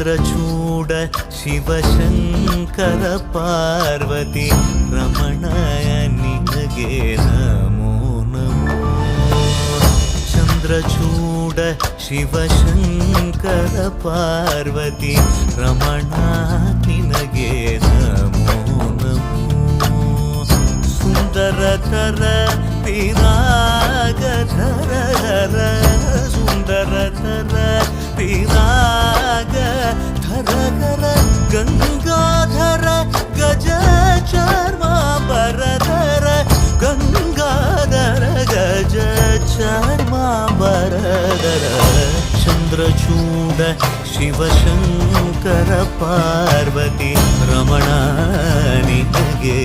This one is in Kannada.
ಚಂದ್ರಚೂಡ ಶಿವಶಂಕರ ಪಾರ್ವತಿ ರಮಣ ನಿನಗೆ ನಮೋ ನಮೋ. ಚಂದ್ರಚೂಡ ಶಿವಶಂಕರ ಪಾರ್ವತಿ ರಮಣ ನಿನಗೆ ನಮೋ ನಮೋ. ಸುಂದರತರ ಪಿರಾಗಧರ ಸುಂದರತರ ಪಿರಾಗಧರ ಗಂಗಾಧರ ಗಜ ಚರ್ಮಾಂಬರಧರ ಗಂಗಾಧರ ಗಜ ಚರ್ಮಾಂಬರಧರ. ಚಂದ್ರಚೂಡ ಶಿವಶಂಕರ ಪಾರ್ವತಿ ರಮಣ ನಿನಗೆ